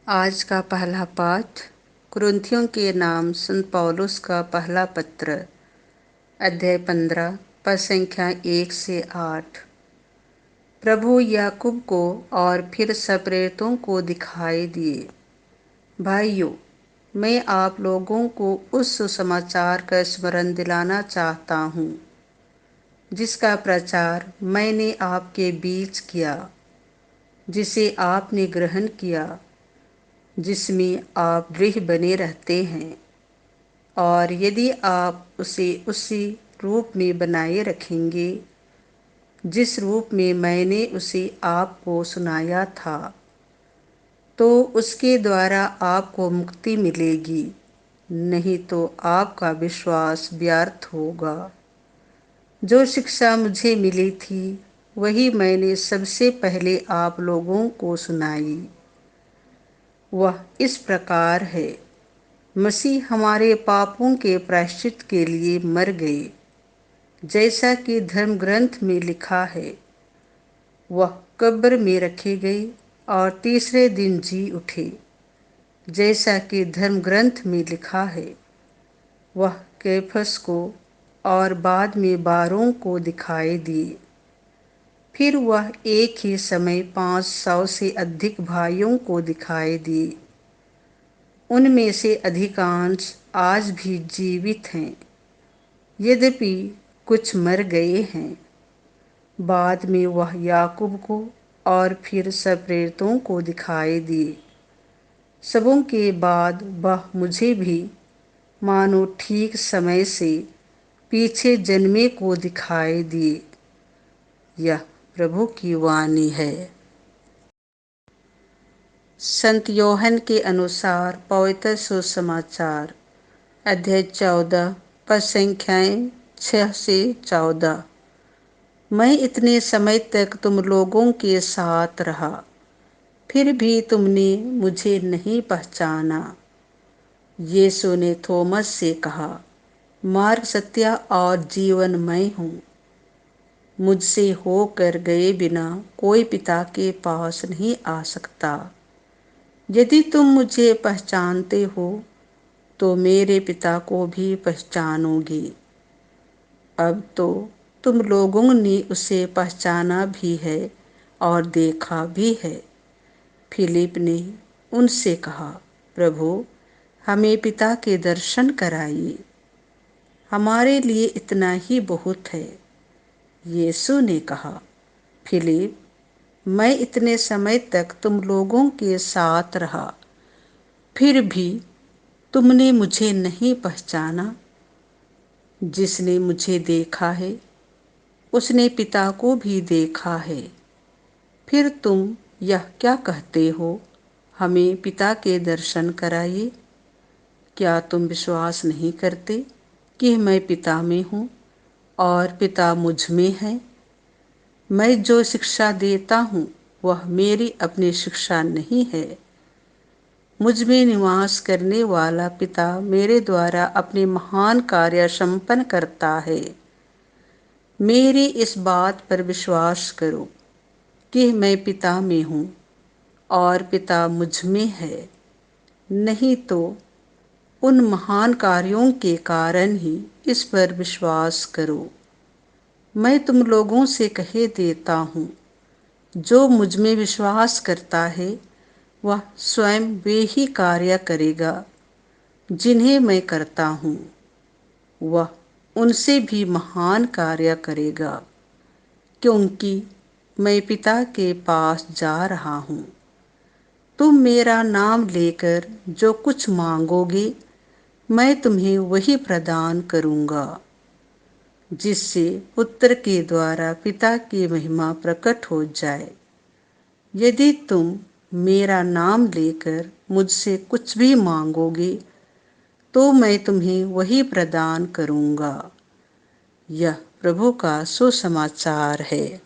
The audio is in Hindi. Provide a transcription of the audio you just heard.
आज का पहला पाठ कुरिन्थियों के नाम संत पौलुस का पहला पत्र, अध्याय 15, पद संख्या 1 से 8। प्रभु याकूब को और फिर सब प्रेरितों को दिखाई दिए। भाइयों, मैं आप लोगों को उस सुसमाचार का स्मरण दिलाना चाहता हूँ जिसका प्रचार मैंने आपके बीच किया, जिसे आपने ग्रहण किया, जिसमें आप दृढ़ बने रहते हैं, और यदि आप उसे उसी रूप में बनाए रखेंगे जिस रूप में मैंने उसे आपको सुनाया था, तो उसके द्वारा आपको मुक्ति मिलेगी, नहीं तो आपका विश्वास व्यर्थ होगा। जो शिक्षा मुझे मिली थी वही मैंने सबसे पहले आप लोगों को सुनाई। वह इस प्रकार है, मसीह हमारे पापों के प्रायश्चित के लिए मर गए, जैसा कि धर्म ग्रंथ में लिखा है। वह कब्र में रखे गए और तीसरे दिन जी उठे, जैसा कि धर्म ग्रंथ में लिखा है। वह कैफस को और बाद में 12 को दिखाई दिए। फिर वह एक ही समय 500 से अधिक भाइयों को दिखाई दिए। उनमें से अधिकांश आज भी जीवित हैं, यद्यपि कुछ मर गए हैं। बाद में वह याकूब को और फिर सब प्रेरितों को दिखाई दिए। सबों के बाद वह मुझे भी, मानो ठीक समय से पीछे जन्मे को दिखाई दिए। यह प्रभु की वाणी है। संत योहन के अनुसार पवित्र सुसमाचार, अध्याय 14, पद संख्याएं 6 से 14। मैं इतने समय तक तुम लोगों के साथ रहा, फिर भी तुमने मुझे नहीं पहचाना। यीशु ने थोमस से कहा, मार्ग, सत्य और जीवन मैं हूँ। मुझसे होकर गए बिना कोई पिता के पास नहीं आ सकता। यदि तुम मुझे पहचानते हो तो मेरे पिता को भी पहचानोगे। अब तो तुम लोगों ने उसे पहचाना भी है और देखा भी है। फिलिप ने उनसे कहा, प्रभु, हमें पिता के दर्शन कराइए, हमारे लिए इतना ही बहुत है। यीशु ने कहा, फिलिप, मैं इतने समय तक तुम लोगों के साथ रहा, फिर भी तुमने मुझे नहीं पहचाना। जिसने मुझे देखा है उसने पिता को भी देखा है। फिर तुम यह क्या कहते हो, हमें पिता के दर्शन कराइए? क्या तुम विश्वास नहीं करते कि मैं पिता में हूँ और पिता मुझ में है? मैं जो शिक्षा देता हूँ वह मेरी अपनी शिक्षा नहीं है। मुझ में निवास करने वाला पिता मेरे द्वारा अपने महान कार्य संपन्न करता है। मेरी इस बात पर विश्वास करो कि मैं पिता में हूँ और पिता मुझ में है, नहीं तो उन महान कार्यों के कारण ही इस पर विश्वास करो। मैं तुम लोगों से कह देता हूँ, जो मुझ में विश्वास करता है वह स्वयं वे ही कार्य करेगा जिन्हें मैं करता हूँ। वह उनसे भी महान कार्य करेगा, क्योंकि मैं पिता के पास जा रहा हूँ। तुम मेरा नाम लेकर जो कुछ मांगोगे मैं तुम्हें वही प्रदान करूँगा, जिससे पुत्र के द्वारा पिता की महिमा प्रकट हो जाए। यदि तुम मेरा नाम लेकर मुझसे कुछ भी मांगोगे तो मैं तुम्हें वही प्रदान करूँगा। यह प्रभु का सुसमाचार है।